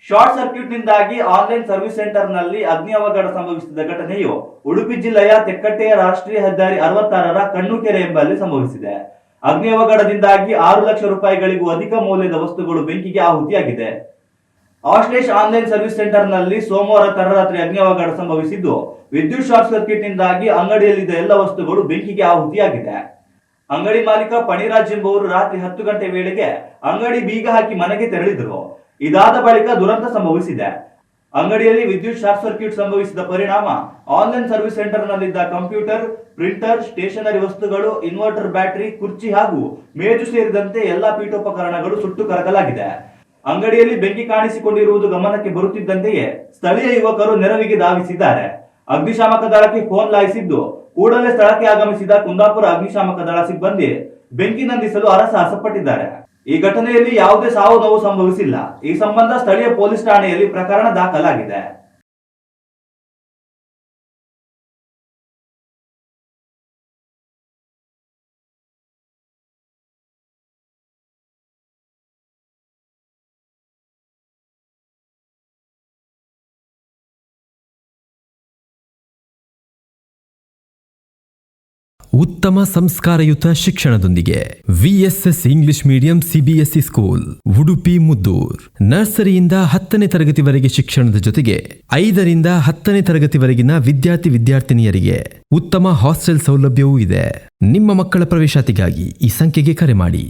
Short ಸರ್ಕ್ಯೂಟ್ನಿಂದಾಗಿ online service ಸೆಂಟರ್ನಲ್ಲಿ ಅಗ್ನಿ ಅವಘಡ ಸಂಭವಿಸಿದ ಘಟನೆಯು ಉಡುಪಿ ಜಿಲ್ಲೆಯ ತೆಕ್ಕಟ್ಟೆಯ ರಾಷ್ಟ್ರೀಯ ಹೆದ್ದಾರಿ 66ರ ಕಣ್ಣುಕೆರೆ ಎಂಬಲ್ಲಿ ಸಂಭವಿಸಿದೆ. ಅಗ್ನಿ ಅವಘಡದಿಂದಾಗಿ 6 ಲಕ್ಷ ರೂಪಾಯಿಗಳಿಗೂ ಅಧಿಕ ಮೌಲ್ಯದ ವಸ್ತುಗಳು ಬೆಂಕಿಗೆ ಆಹುತಿಯಾಗಿದೆ. ಆಶ್ಲೇಷ್ ಆನ್ಲೈನ್ ಸರ್ವಿಸ್ ಸೆಂಟರ್ನಲ್ಲಿ ಸೋಮವಾರ ತಡರಾತ್ರಿ ಅಗ್ನಿ ಅವಘಡ ಸಂಭವಿಸಿದ್ದು, ವಿದ್ಯುತ್ ಶಾರ್ಟ್ ಸರ್ಕ್ಯೂಟ್ನಿಂದಾಗಿ ಅಂಗಡಿಯಲ್ಲಿದ್ದ ಎಲ್ಲ ವಸ್ತುಗಳು ಬೆಂಕಿಗೆ ಆಹುತಿಯಾಗಿದೆ. ಅಂಗಡಿ ಮಾಲೀಕ ಪಣಿರಾಜ್ ಎಂಬುವರು ರಾತ್ರಿ 10 ಗಂಟೆ ವೇಳೆಗೆ ಅಂಗಡಿ ಬೀಗ ಹಾಕಿ ಮನೆಗೆ ತೆರಳಿದರು. ಇದಾದ ಬಳಿಕ ದುರಂತ ಸಂಭವಿಸಿದೆ. ಅಂಗಡಿಯಲ್ಲಿ ವಿದ್ಯುತ್ ಶಾರ್ಟ್ ಸರ್ಕ್ಯೂಟ್ ಸಂಭವಿಸಿದ ಪರಿಣಾಮ ಆನ್ಲೈನ್ ಸರ್ವಿಸ್ ಸೆಂಟರ್ನಲ್ಲಿದ್ದ ಕಂಪ್ಯೂಟರ್, ಪ್ರಿಂಟರ್, ಸ್ಟೇಷನರಿ ವಸ್ತುಗಳು, ಇನ್ವರ್ಟರ್ ಬ್ಯಾಟರಿ, ಕುರ್ಚಿ ಹಾಗೂ ಮೇಜು ಸೇರಿದಂತೆ ಎಲ್ಲಾ ಪೀಠೋಪಕರಣಗಳು ಸುಟ್ಟು ಕರಕಲಾಗಿದೆ. ಅಂಗಡಿಯಲ್ಲಿ ಬೆಂಕಿ ಕಾಣಿಸಿಕೊಂಡಿರುವುದು ಗಮನಕ್ಕೆ ಬರುತ್ತಿದ್ದಂತೆಯೇ ಸ್ಥಳೀಯ ಯುವಕರು ನೆರವಿಗೆ ಧಾವಿಸಿದ್ದಾರೆ. ಅಗ್ನಿಶಾಮಕ ದಳಕ್ಕೆ ಫೋನ್ ಲಾಯಿಸಿದ್ದು, ಕೂಡಲೇ ಸ್ಥಳಕ್ಕೆ ಆಗಮಿಸಿದ ಕುಂದಾಪುರ ಅಗ್ನಿಶಾಮಕ ದಳ ಸಿಬ್ಬಂದಿ ಬೆಂಕಿ ನಂದಿಸಲು ಹರಸಾಹಸ ಪಟ್ಟಿದ್ದಾರೆ. ಈ ಘಟನೆಯಲ್ಲಿ ಯಾವುದೇ ಸಾವು ನೋವು ಸಂಭವಿಸಿಲ್ಲ. ಈ ಸಂಬಂಧ ಸ್ಥಳೀಯ ಪೊಲೀಸ್ ಠಾಣೆಯಲ್ಲಿ ಪ್ರಕರಣ ದಾಖಲಾಗಿದೆ. ಉತ್ತಮ ಸಂಸ್ಕಾರಯುತ ಶಿಕ್ಷಣದೊಂದಿಗೆ VSS English medium CBSE school Udupi Muddur. ನರ್ಸರಿಯಿಂದ 10ನೇ ತರಗತಿವರೆಗೆ ಶಿಕ್ಷಣದ ಜೊತೆಗೆ 5ರಿಂದ 10ನೇ ತರಗತಿವರೆಗಿನ ವಿದ್ಯಾರ್ಥಿನಿಯರಿಗೆ ಉತ್ತಮ ಹಾಸ್ಟೆಲ್ ಸೌಲಭ್ಯವೂ ಇದೆ. ನಿಮ್ಮ ಮಕ್ಕಳ ಪ್ರವೇಶಾತಿಗಾಗಿ ಈ ಸಂಖ್ಯೆಗೆ ಕರೆ ಮಾಡಿ.